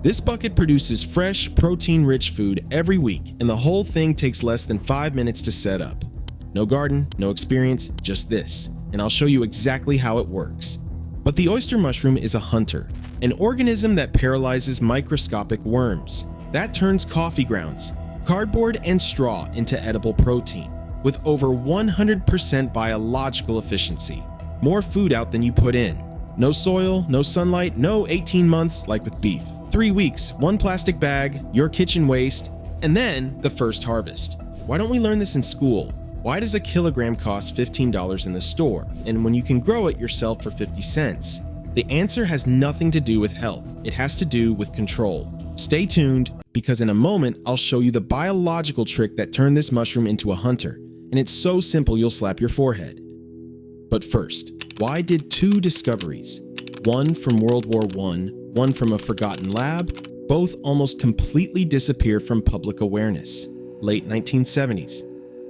This bucket produces fresh, protein-rich food every week, and the whole thing takes less than 5 minutes to set up. No garden, no experience, just this, and I'll show you exactly how it works. But the oyster mushroom is a hunter, an organism that paralyzes microscopic worms. That turns coffee grounds, cardboard, and straw into edible protein, with over 100% biological efficiency. More food out than you put in. No soil, no sunlight, no 18 months like with beef. 3 weeks, 1 plastic bag, your kitchen waste, and then the first harvest. Why don't we learn this in school? Why does a kilogram cost $15 in the store, and when you can grow it yourself for 50 cents? The answer has nothing to do with health. It has to do with control. Stay tuned, because in a moment, I'll show you the biological trick that turned this mushroom into a hunter, and it's so simple you'll slap your forehead. But first, why did 2 discoveries, one from World War I, one from a forgotten lab, both almost completely disappear from public awareness? Late 1970s.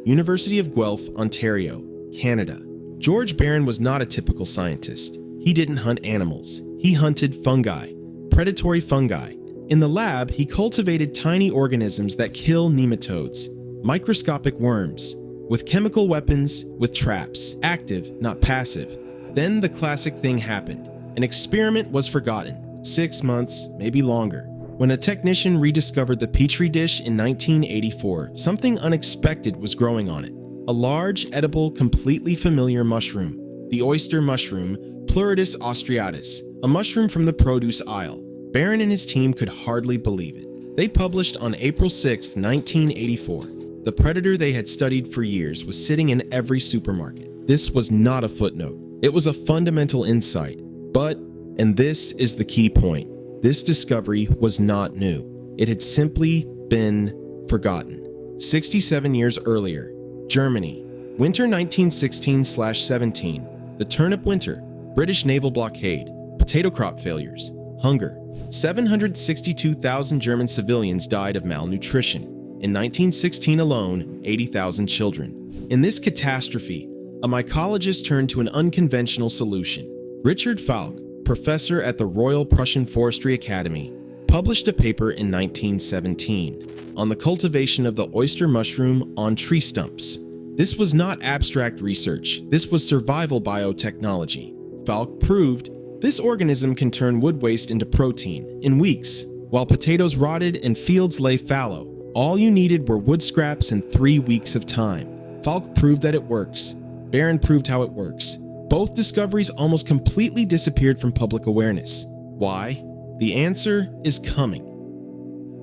University of Guelph, Ontario, Canada. George Barron was not a typical scientist. He didn't hunt animals. He hunted fungi, predatory fungi. In the lab, he cultivated tiny organisms that kill nematodes, microscopic worms, with chemical weapons, with traps, active, not passive. Then the classic thing happened. An experiment was forgotten. 6 months, maybe longer. When a technician rediscovered the petri dish in 1984, something unexpected was growing on it. A large, edible, completely familiar mushroom. The oyster mushroom, Pleurotus ostreatus, a mushroom from the produce aisle. Barron and his team could hardly believe it. They published on April 6, 1984. The predator they had studied for years was sitting in every supermarket. This was not a footnote. It was a fundamental insight. But, and this is the key point, this discovery was not new. It had simply been forgotten. 67 years earlier, Germany, winter 1916/17, the turnip winter, British naval blockade, potato crop failures, hunger. 762,000 German civilians died of malnutrition. In 1916 alone, 80,000 children. In this catastrophe, a mycologist turned to an unconventional solution. Richard Falk, professor at the Royal Prussian Forestry Academy, published a paper in 1917 on the cultivation of the oyster mushroom on tree stumps. This was not abstract research. This was survival biotechnology. Falk proved this organism can turn wood waste into protein in weeks. While potatoes rotted and fields lay fallow, all you needed were wood scraps and 3 weeks of time. Falk proved that it works. Barron proved how it works. Both discoveries almost completely disappeared from public awareness. Why? The answer is coming.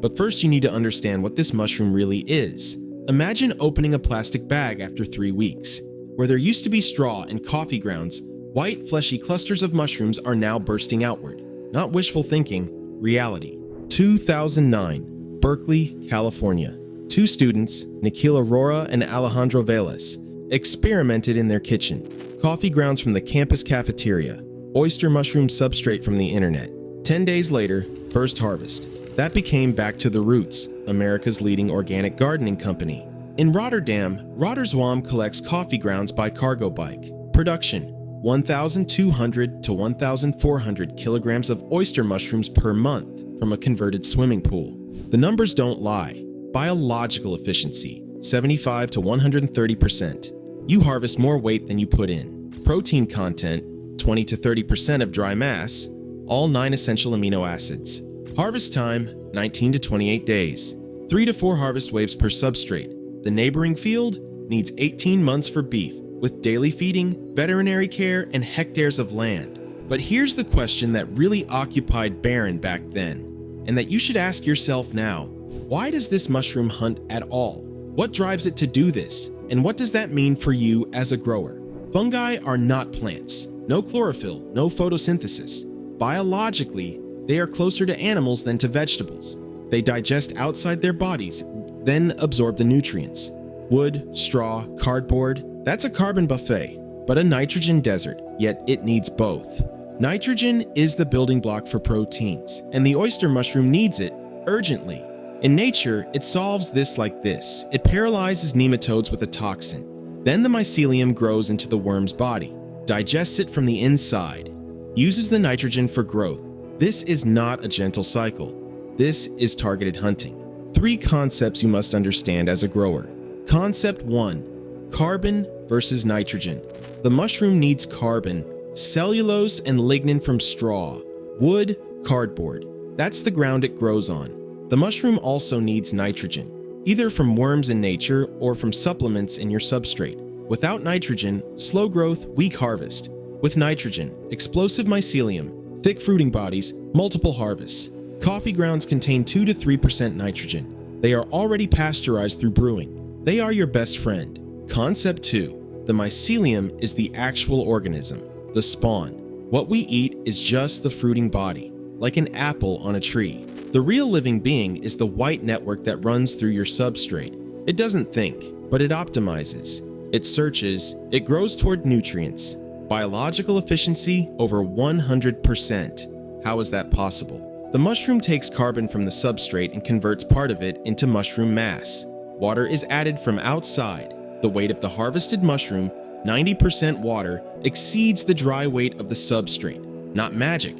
But first you need to understand what this mushroom really is. Imagine opening a plastic bag after 3 weeks. Where there used to be straw and coffee grounds, white, fleshy clusters of mushrooms are now bursting outward. Not wishful thinking, reality. 2009, Berkeley, California. 2 students, Nikhil Arora and Alejandro Velez, experimented in their kitchen. Coffee grounds from the campus cafeteria, oyster mushroom substrate from the internet. 10 days later, first harvest. That became Back to the Roots, America's leading organic gardening company. In Rotterdam, Rotterdam collects coffee grounds by cargo bike. Production, 1,200 to 1,400 kilograms of oyster mushrooms per month from a converted swimming pool. The numbers don't lie. Biological efficiency, 75 to 130%. You harvest more weight than you put in. Protein content, 20 to 30% of dry mass, all 9 essential amino acids. Harvest time, 19 to 28 days. 3 to 4 harvest waves per substrate. The neighboring field needs 18 months for beef, with daily feeding, veterinary care, and hectares of land. But here's the question that really occupied Barron back then, and that you should ask yourself now. Why does this mushroom hunt at all? What drives it to do this? And what does that mean for you as a grower? Fungi are not plants. No chlorophyll, no photosynthesis. Biologically, they are closer to animals than to vegetables. They digest outside their bodies, then absorb the nutrients. Wood, straw, cardboard, that's a carbon buffet, but a nitrogen desert, yet it needs both. Nitrogen is the building block for proteins, and the oyster mushroom needs it urgently. In nature, it solves this like this. It paralyzes nematodes with a toxin. Then the mycelium grows into the worm's body, digests it from the inside, uses the nitrogen for growth. This is not a gentle cycle. This is targeted hunting. 3 concepts you must understand as a grower. Concept 1. Carbon versus nitrogen. The mushroom needs carbon, cellulose and lignin from straw, wood, cardboard. That's the ground it grows on. The mushroom also needs nitrogen, either from worms in nature or from supplements in your substrate. Without nitrogen, slow growth, weak harvest. With nitrogen, explosive mycelium, thick fruiting bodies, multiple harvests. Coffee grounds contain 2 to 3% nitrogen. They are already pasteurized through brewing. They are your best friend. Concept 2. The mycelium is the actual organism, the spawn. What we eat is just the fruiting body, like an apple on a tree. The real living being is the white network that runs through your substrate. It doesn't think, but it optimizes. It searches, it grows toward nutrients. Biological efficiency over 100%. How is that possible? The mushroom takes carbon from the substrate and converts part of it into mushroom mass. Water is added from outside. The weight of the harvested mushroom, 90% water, exceeds the dry weight of the substrate. Not magic,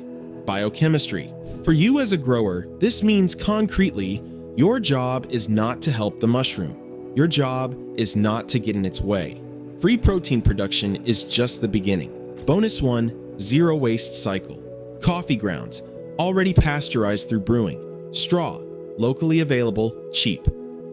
biochemistry. For you as a grower, this means concretely, your job is not to help the mushroom. Your job is not to get in its way. Free protein production is just the beginning. Bonus 1, zero waste cycle. Coffee grounds, already pasteurized through brewing. Straw, locally available, cheap.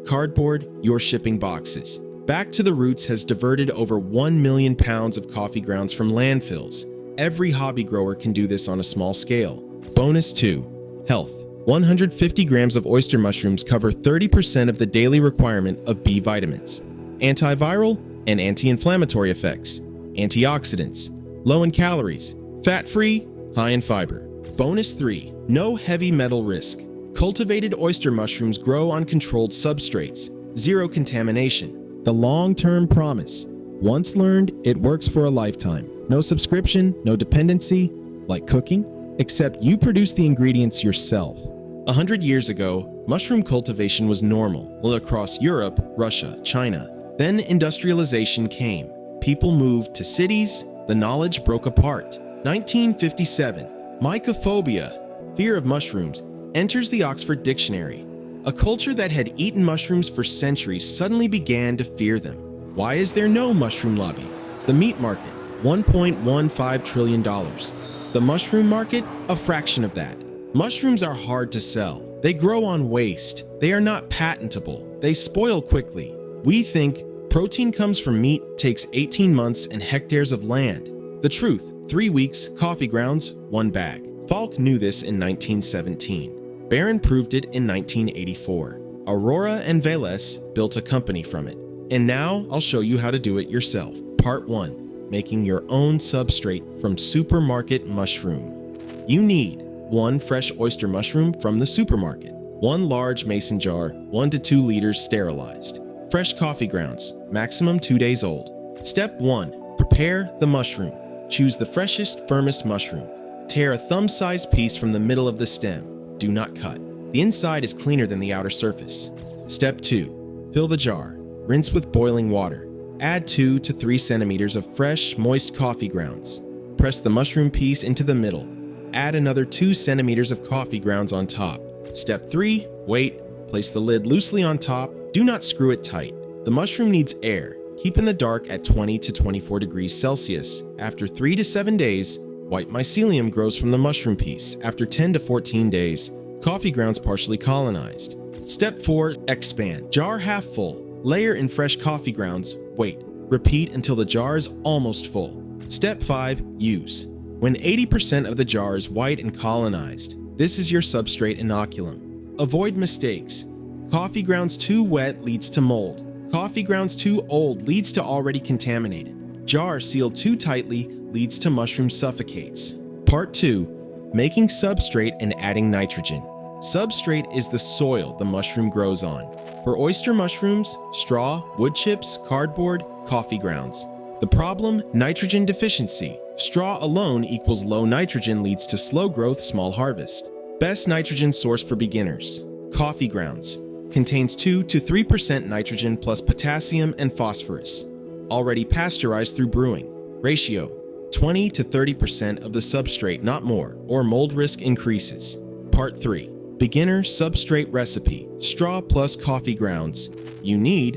Cardboard, your shipping boxes. Back to the Roots has diverted over 1 million pounds of coffee grounds from landfills. Every hobby grower can do this on a small scale. Bonus 2, health. 150 grams of oyster mushrooms cover 30% of the daily requirement of B vitamins. Antiviral and anti-inflammatory effects. Antioxidants, low in calories, fat-free, high in fiber. Bonus 3, no heavy metal risk. Cultivated oyster mushrooms grow on controlled substrates. Zero contamination. The long-term promise. Once learned, it works for a lifetime. No subscription, no dependency, like cooking, except you produce the ingredients yourself. 100 years ago, mushroom cultivation was normal across Europe, Russia, China. Then industrialization came. People moved to cities, the knowledge broke apart. 1957. Mycophobia, fear of mushrooms, enters the Oxford Dictionary. A culture that had eaten mushrooms for centuries suddenly began to fear them. Why is there no mushroom lobby? The meat market, $1.15 trillion. The mushroom market, a fraction of that. Mushrooms are hard to sell. They grow on waste. They are not patentable. They spoil quickly. We think protein comes from meat, takes 18 months and hectares of land. The truth, 3 weeks, coffee grounds, 1 bag. Falk knew this in 1917. Barron proved it in 1984. Aurora and Velez built a company from it. And now I'll show you how to do it yourself. Part 1. Making your own substrate from supermarket mushroom. You need 1 fresh oyster mushroom from the supermarket, 1 large mason jar, 1 to 2 liters sterilized. Fresh coffee grounds, maximum 2 days old. Step 1. Prepare the mushroom. Choose the freshest, firmest mushroom. Tear a thumb-sized piece from the middle of the stem. Do not cut. The inside is cleaner than the outer surface. Step 2. Fill the jar. Rinse with boiling water. Add 2 to 3 centimeters of fresh, moist coffee grounds. Press the mushroom piece into the middle. Add another 2 centimeters of coffee grounds on top. Step 3. Wait. Place the lid loosely on top. Do not screw it tight. The mushroom needs air. Keep in the dark at 20 to 24 degrees Celsius. After 3 to 7 days, white mycelium grows from the mushroom piece. After 10 to 14 days, coffee grounds partially colonized. Step 4. Expand. Jar half full. Layer in fresh coffee grounds. Wait. Repeat until the jar is almost full. Step 5. Use. When 80% of the jar is white and colonized, this is your substrate inoculum. Avoid mistakes. Coffee grounds too wet leads to mold. Coffee grounds too old leads to already contaminated. Jar sealed too tightly leads to mushroom suffocates. Part 2. Making substrate and adding nitrogen. Substrate is the soil the mushroom grows on. For oyster mushrooms, straw, wood chips, cardboard, coffee grounds. The problem? Nitrogen deficiency. Straw alone equals low nitrogen leads to slow growth, small harvest. Best nitrogen source for beginners. Coffee grounds. Contains 2 to 3% nitrogen plus potassium and phosphorus. Already pasteurized through brewing. Ratio: 20 to 30% of the substrate, not more, or mold risk increases. Part 3. Beginner substrate recipe, straw plus coffee grounds. You need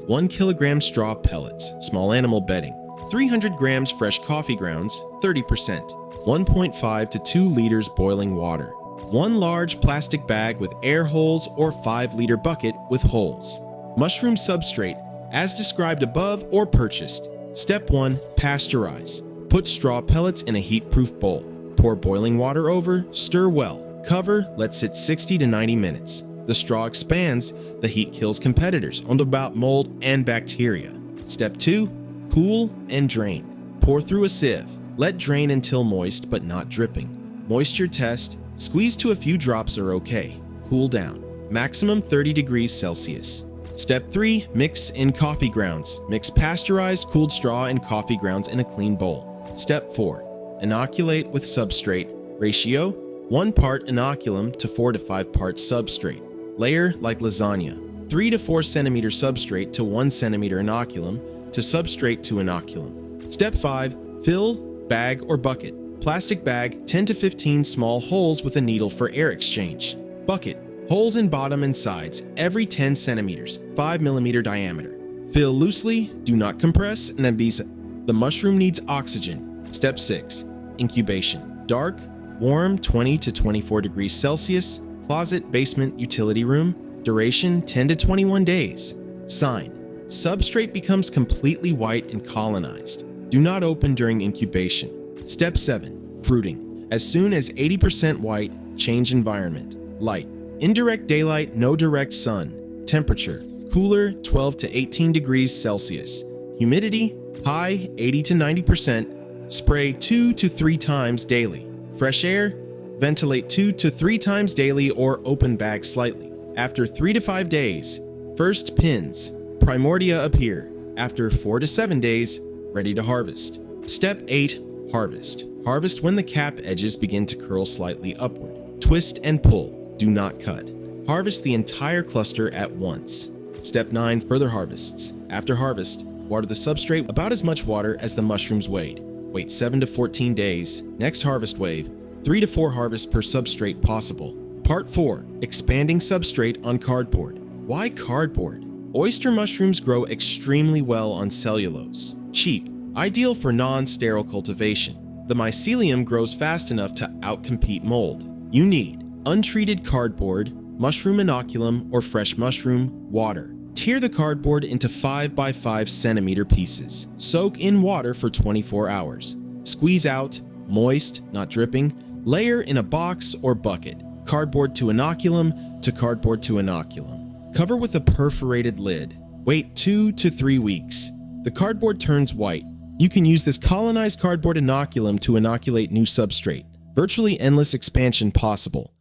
1 kilogram straw pellets, small animal bedding, 300 grams fresh coffee grounds, 30%, 1.5 to 2 liters boiling water, 1 large plastic bag with air holes or 5-liter bucket with holes. Mushroom substrate, as described above or purchased. Step 1. Pasteurize. Put straw pellets in a heat-proof bowl. Pour boiling water over, stir well. Cover, let sit 60 to 90 minutes. The straw expands, the heat kills competitors on about mold and bacteria. Step 2. Cool and drain. Pour through a sieve. Let drain until moist but not dripping. Moisture test. Squeeze to a few drops are okay. Cool down. Maximum 30 degrees Celsius. Step 3. Mix in coffee grounds. Mix pasteurized cooled straw and coffee grounds in a clean bowl. Step 4. Inoculate with substrate. Ratio 1 part inoculum to 4 to 5 parts substrate. Layer like lasagna. 3 to 4 centimeter substrate to 1 centimeter inoculum to substrate to inoculum. Step 5. Fill bag or bucket. Plastic bag, 10 to 15 small holes with a needle for air exchange. Bucket. Holes in bottom and sides, every 10 centimeters, 5 millimeter diameter. Fill loosely, do not compress, and the mushroom needs oxygen. Step 6. Incubation. Dark, warm 20 to 24 degrees Celsius, closet, basement, utility room. Duration 10 to 21 days. Sign. Substrate becomes completely white and colonized. Do not open during incubation. Step 7. Fruiting. As soon as 80% white, change environment. Light. Indirect daylight, no direct sun. Temperature. Cooler 12 to 18 degrees Celsius. Humidity. High 80 to 90%. Spray 2 to 3 times daily. Fresh air. Ventilate 2 to 3 times daily or open bag slightly. After 3 to 5 days, first pins. Primordia appear. After 4 to 7 days, ready to harvest. Step 8. Harvest. Harvest when the cap edges begin to curl slightly upward. Twist and pull. Do not cut. Harvest the entire cluster at once. Step 9. Further harvests. After harvest, water the substrate about as much water as the mushrooms weighed. Wait 7 to 14 days. Next harvest wave. 3 to 4 harvests per substrate possible. Part 4. Expanding substrate on cardboard. Why cardboard? Oyster mushrooms grow extremely well on cellulose. Cheap. Ideal for non-sterile cultivation. The mycelium grows fast enough to outcompete mold. You need untreated cardboard, mushroom inoculum or fresh mushroom, water. Tear the cardboard into 5 by 5 centimeter pieces. Soak in water for 24 hours. Squeeze out, moist, not dripping. Layer in a box or bucket. Cardboard to inoculum to cardboard to inoculum. Cover with a perforated lid. Wait 2 to 3 weeks. The cardboard turns white. You can use this colonized cardboard inoculum to inoculate new substrate. Virtually endless expansion possible.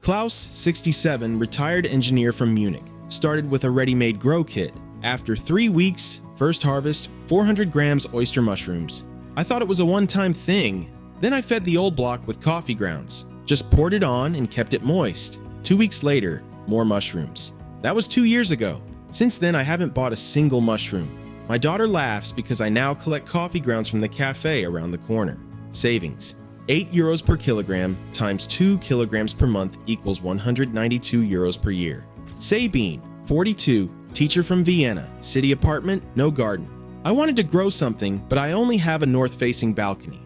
Klaus, 67, retired engineer from Munich, started with a ready-made grow kit. After 3 weeks, first harvest, 400 grams oyster mushrooms. I thought it was a one-time thing. Then I fed the old block with coffee grounds. Just poured it on and kept it moist. 2 weeks later, more mushrooms. That was 2 years ago. Since then, I haven't bought a single mushroom. My daughter laughs because I now collect coffee grounds from the cafe around the corner. Savings. 8 euros per kilogram times 2 kilograms per month equals 192 euros per year. Sabine, 42, teacher from Vienna, city apartment, no garden. I wanted to grow something, but I only have a north-facing balcony.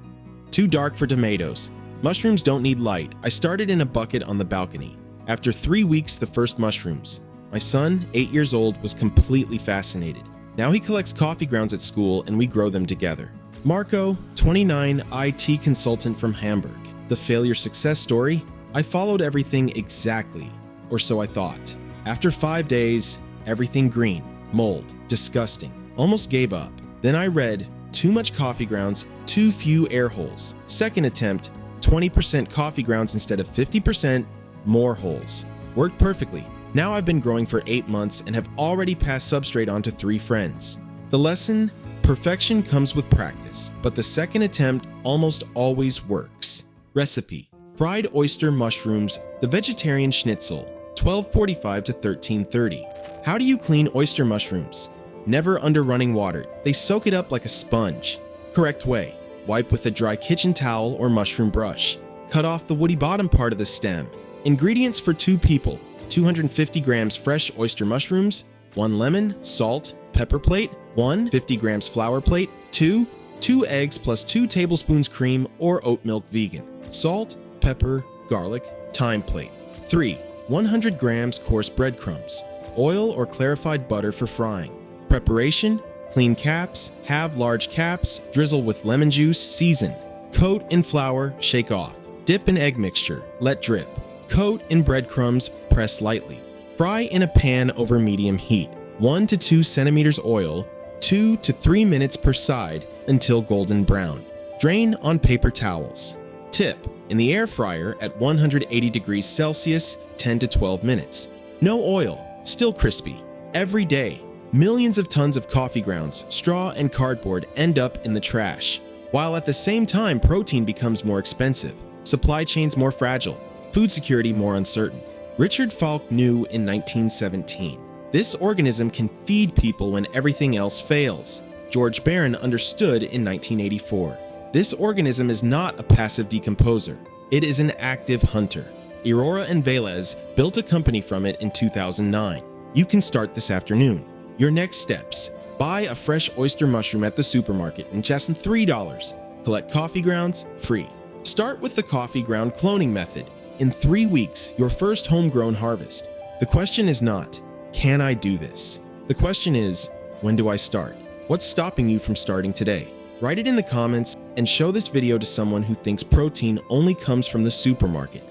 Too dark for tomatoes. Mushrooms don't need light. I started in a bucket on the balcony. After 3 weeks, the first mushrooms. My son, 8 years old, was completely fascinated. Now he collects coffee grounds at school and we grow them together. Marco, 29, IT consultant from Hamburg. The failure success story? I followed everything exactly, or so I thought. After 5 days, everything green, mold, disgusting. Almost gave up. Then I read, too much coffee grounds, too few air holes. Second attempt, 20% coffee grounds instead of 50%, more holes. Worked perfectly. Now I've been growing for 8 months and have already passed substrate on to 3 friends. The lesson? Perfection comes with practice, but the second attempt almost always works. Recipe: fried oyster mushrooms, the vegetarian schnitzel, 12:45 to 13:30. How do you clean oyster mushrooms? Never under running water. They soak it up like a sponge. Correct way: wipe with a dry kitchen towel or mushroom brush. Cut off the woody bottom part of the stem. Ingredients for 2 people: 250 grams fresh oyster mushrooms, 1 lemon, salt, pepper plate, 1 50 grams flour plate, 2 eggs plus 2 tablespoons cream or oat milk vegan, salt, pepper, garlic, thyme plate, 3 100 grams coarse breadcrumbs, oil or clarified butter for frying. Preparation: clean caps, have large caps, drizzle with lemon juice, season. Coat in flour, shake off. Dip in egg mixture, let drip. Coat in breadcrumbs, press lightly. Fry in a pan over medium heat. 1 to 2 centimeters oil, 2 to 3 minutes per side until golden brown. Drain on paper towels. Tip: in the air fryer at 180 degrees Celsius, 10 to 12 minutes. No oil, still crispy. Every day, millions of tons of coffee grounds, straw, and cardboard end up in the trash, while at the same time protein becomes more expensive, supply chains more fragile, food security more uncertain. Richard Falk knew in 1917, this organism can feed people when everything else fails. George Barron understood in 1984. This organism is not a passive decomposer, it is an active hunter. Aurora and Velez built a company from it in 2009. You can start this afternoon. Your next steps: buy a fresh oyster mushroom at the supermarket in just $3. Collect coffee grounds free. Start with the coffee ground cloning method. In 3 weeks, your first homegrown harvest. The question is not, can I do this? The question is, when do I start? What's stopping you from starting today? Write it in the comments and show this video to someone who thinks protein only comes from the supermarket.